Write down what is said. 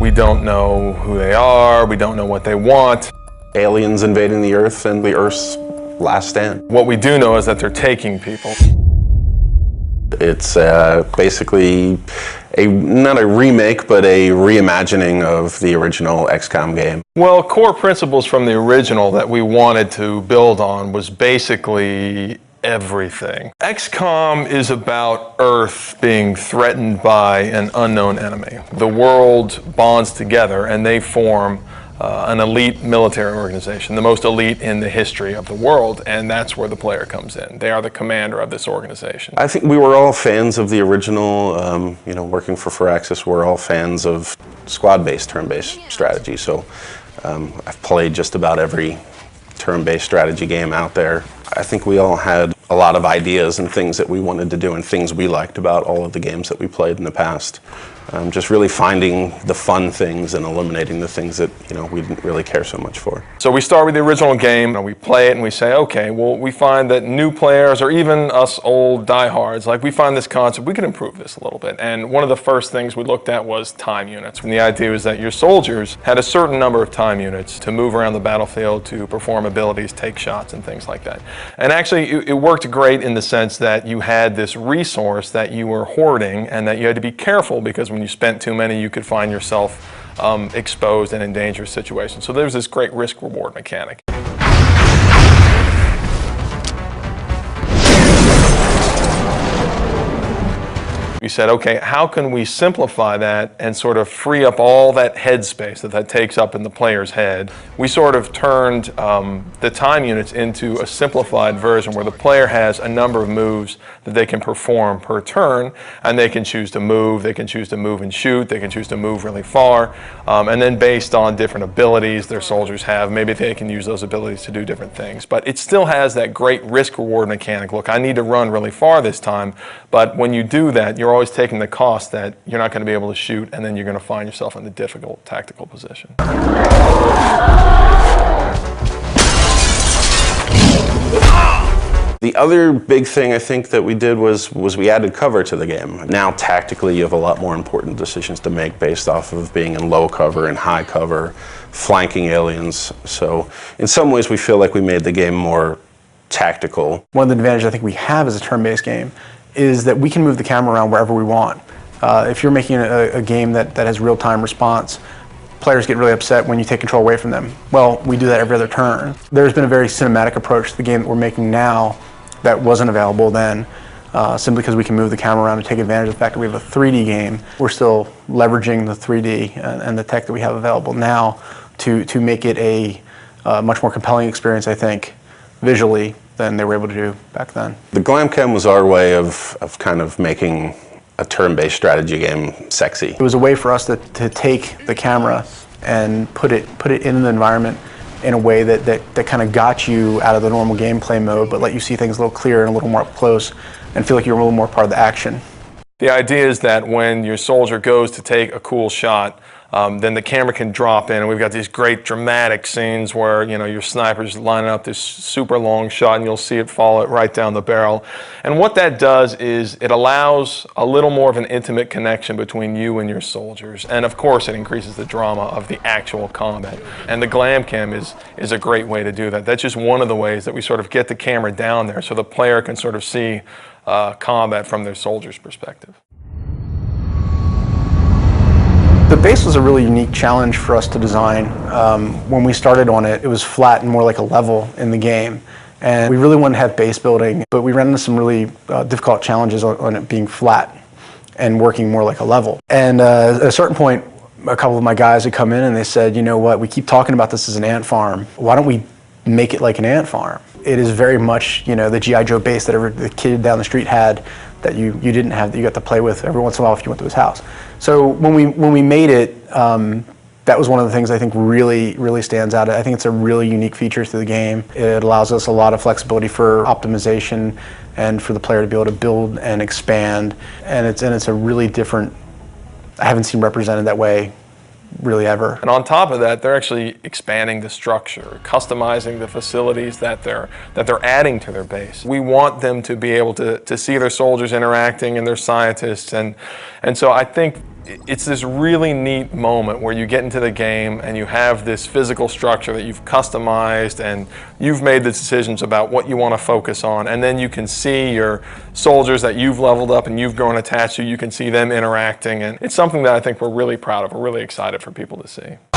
We don't know who they are, we don't know what they want. Aliens invading the Earth and the Earth's last stand. What we do know is that they're taking people. It's basically not a remake, but a reimagining of the original XCOM game. Well, core principles from the original that we wanted to build on was basically everything. XCOM is about Earth being threatened by an unknown enemy. The world bonds together and they form an elite military organization, the most elite in the history of the world, and that's where the player comes in. They are the commander of this organization. I think we were all fans of the original, working for Firaxis, we're all fans of squad-based, turn-based strategy, so I've played just about every turn-based strategy game out there. I think we all had a lot of ideas and things that we wanted to do and things we liked about all of the games that we played in the past. Just really finding the fun things and eliminating the things that we didn't really care so much for. So we start with the original game and we play it and we say, okay, well, we find that new players or even us old diehards, like we find this concept, we can improve this a little bit. And one of the first things we looked at was time units. And the idea was that your soldiers had a certain number of time units to move around the battlefield, to perform abilities, take shots and things like that. And actually it worked great in the sense that you had this resource that you were hoarding and that you had to be careful, because when you spent too many, you could find yourself exposed and in dangerous situations. So there's this great risk-reward mechanic. We said, okay, how can we simplify that and sort of free up all that headspace that takes up in the player's head? We sort of turned the time units into a simplified version where the player has a number of moves that they can perform per turn, and they can choose to move, they can choose to move and shoot, they can choose to move really far, and then based on different abilities their soldiers have, maybe they can use those abilities to do different things. But it still has that great risk-reward mechanic. Look, I need to run really far this time, but when you do that, you're always taking the cost that you're not going to be able to shoot, and then you're going to find yourself in a difficult tactical position. The other big thing I think that we did was we added cover to the game. Now tactically you have a lot more important decisions to make based off of being in low cover and high cover, flanking aliens. So in some ways we feel like we made the game more tactical. One of the advantages I think we have as a turn-based game is that we can move the camera around wherever we want. If you're making a game that has real-time response, players get really upset when you take control away from them. Well, we do that every other turn. There's been a very cinematic approach to the game that we're making now that wasn't available then, simply because we can move the camera around and take advantage of the fact that we have a 3D game. We're still leveraging the 3D and the tech that we have available now to make it a much more compelling experience, I think, visually, than they were able to do back then. The Glamcam was our way of kind of making a turn-based strategy game sexy. It was a way for us to take the camera and put it in the environment in a way that kind of got you out of the normal gameplay mode, but let you see things a little clearer and a little more up close and feel like you're a little more part of the action. The idea is that when your soldier goes to take a cool shot, then the camera can drop in, and we've got these great dramatic scenes where your sniper's lining up this super long shot and you'll see it fall right down the barrel. And what that does is it allows a little more of an intimate connection between you and your soldiers. And of course it increases the drama of the actual combat. And the Glamcam is a great way to do that. That's just one of the ways that we sort of get the camera down there so the player can sort of see combat from their soldier's perspective. The base was a really unique challenge for us to design. When we started on it, it was flat and more like a level in the game. And we really wanted to have base building, but we ran into some really difficult challenges on it being flat and working more like a level. And at a certain point, a couple of my guys had come in and they said, you know what, we keep talking about this as an ant farm. Why don't we make it like an ant farm? It is very much, the G.I. Joe base that the kid down the street had that you didn't have, that you got to play with every once in a while if you went to his house. So when we made it, that was one of the things I think really stands out. I think it's a really unique feature to the game. It allows us a lot of flexibility for optimization and for the player to be able to build and expand. And it's a really different, I haven't seen represented that way really ever. And on top of that, they're actually expanding the structure, customizing the facilities that they're adding to their base. We want them to be able to see their soldiers interacting and their scientists, and so I think it's this really neat moment where you get into the game and you have this physical structure that you've customized and you've made the decisions about what you want to focus on, and then you can see your soldiers that you've leveled up and you've grown attached to, you can see them interacting, and it's something that I think we're really proud of. We're really excited for people to see.